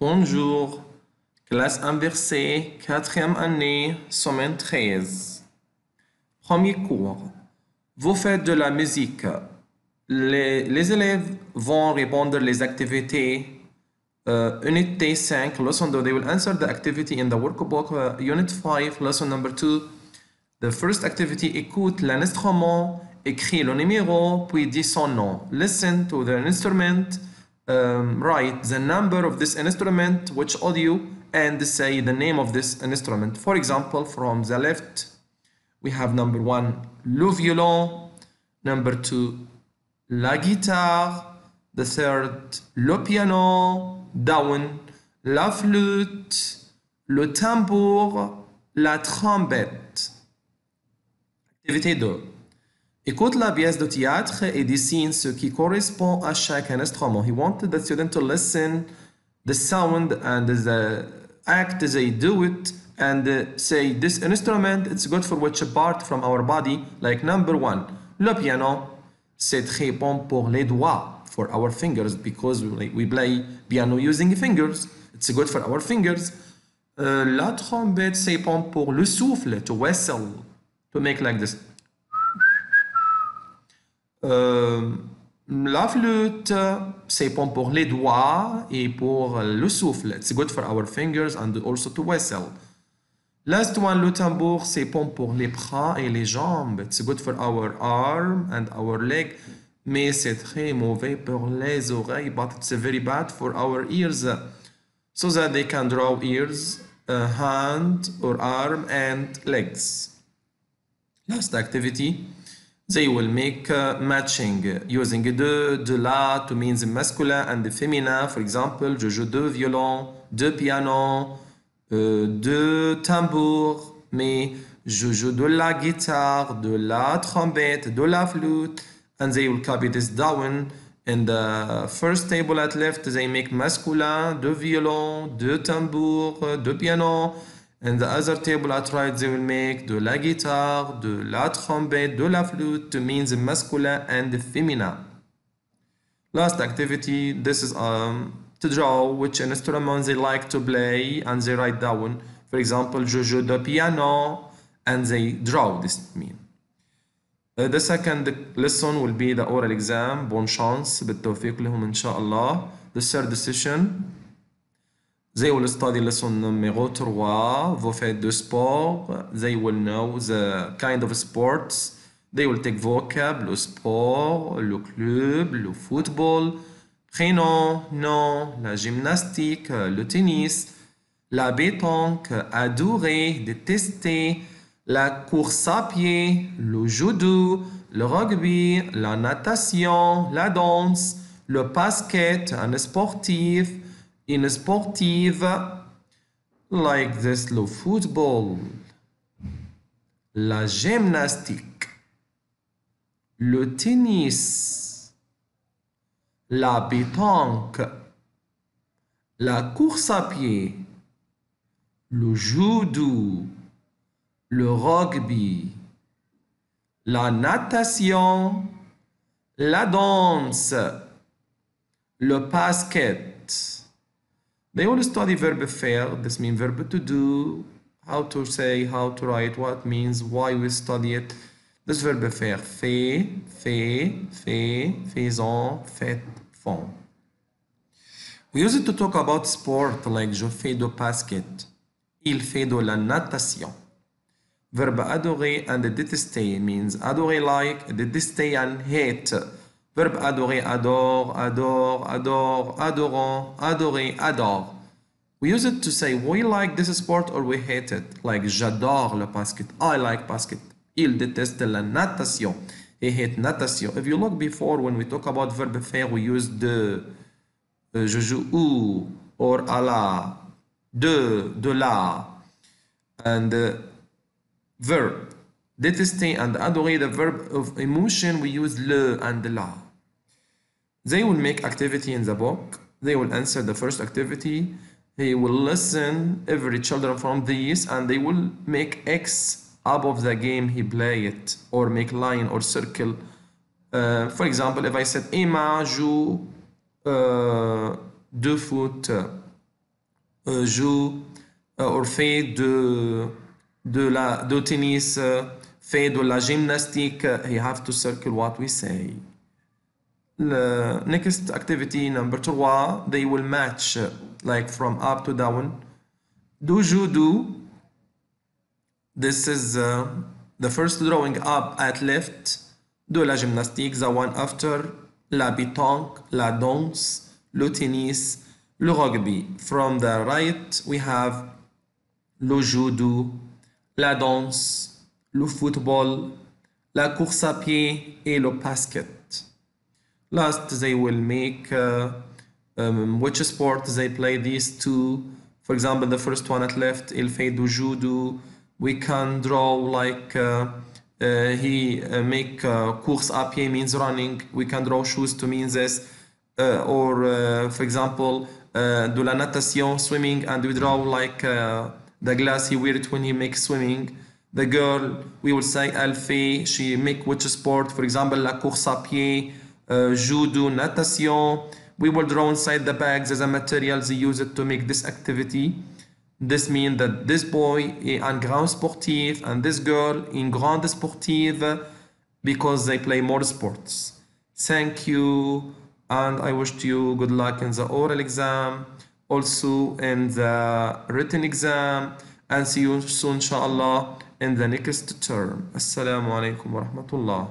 Bonjour, classe inversée, quatrième année, semaine 13. Premier cours. Vous faites de la musique. Les élèves vont répondre les activités. Unité 5, lesson 2, they will answer the activity in the workbook. Unit 5, lesson number 2. The first activity, écoute l'instrument, écrit le numéro, puis dit son nom. Listen to the instrument. Write the number of this instrument, which audio, and say the name of this instrument. For example, from the left, we have number 1, le violon, number 2, la guitare, the third, le piano, down, la flûte, le tambour, la trompette. Activité 2. Écoute la pièce de théâtre et dessine ce qui correspond à chaque instrument. He wanted the student to listen the sound and the act they do it and say this instrument it's good for which part from our body. Like number 1, le piano, c'est très bon pour les doigts, for our fingers, because we play piano using fingers. It's good for our fingers. La trompette, c'est bon pour le souffle, to whistle, to make like this. La flûte, c'est bon pour les doigts et pour le souffle. It's good for our fingers and also to whistle. Last one, le tambour, c'est bon pour les bras et les jambes. It's good for our arm and our leg. Mais c'est très mauvais pour les oreilles, but it's very bad for our ears. So that they can draw ears, hand or arm and legs. Last activity. They will make matching using de la to mean the masculine and the feminine. For example, je joue de violon, de piano, de tambour, mais je joue de la guitare, de la trompette, de la flûte, and they will copy this down. In the first table at left, they make masculine, de violon, de tambour, de piano. And the other table at right, they will make de la guitare, de la trompette, de la flûte to mean the masculine and the feminine. Last activity, this is to draw which instrument they like to play and they write down. For example, je joue de piano and they draw this mean. The second lesson will be the oral exam. Bonne chance, بالتوفيق لهم إن شاء الله. The third session. They will study lesson numéro 3, vous faites de sport. They will know the kind of sports. They will take vocab, le sport, le club, le football, prénom, nom, la gymnastique, le tennis, la pétanque, adorer, détester, la course à pied, le judo, le rugby, la natation, la danse, le basket, un sportif, une sportive, like this, le football, la gymnastique, le tennis, la pétanque, la course à pied, le judo, le rugby, la natation, la danse, le basket. They will study verb faire, this means verb to do, how to say, how to write, what means, why we study it. This verb faire, fait, faisons, faites, font. We use it to talk about sport, like je fais de basket. Il fait de la natation. Verb adorer and détester means adorer like, détester and hate. Verbe adorer, adore, adore, adore, adorant, adorer, adore. We use it to say we like this sport or we hate it. Like j'adore le basket. I like basket. Il déteste la natation. He hate natation. If you look before when we talk about verbe faire, we use de, je joue ou, or à la, de la, and verb. Détester and adorer, the verb of emotion, we use le and la. They will make activity in the book. They will answer the first activity. He will listen every children from these and they will make X above the game he play it or make line or circle. For example, if I said Emma joue de foot, joue ou fait de tennis, fait de la gymnastique. You have to circle what we say. Next activity number 3, they will match like from up to down. Do you do? This is the first drawing up at left. De la gymnastique, the one after la pétanque, la danse, le tennis, le rugby. From the right we have le judo, la danse, le football, la course à pied et le basket. Last, they will make which sport they play these two. For example, the first one at left, il fait du judo. We can draw like he make course à pied means running. We can draw shoes to mean this. Or for example, de la natation, swimming, and we draw like the glass he wear it when he makes swimming. The girl, we will say elle fait, she make which sport, for example, la course à pied, judo, natation. We will draw inside the bags as a material they use it to make this activity. This means that this boy est un grand sportif and this girl une grande sportive because they play more sports. Thank you, and I wish you good luck in the oral exam, also in the written exam, and see you soon inshallah in the next term. Assalamu alaikum wa rahmatullah.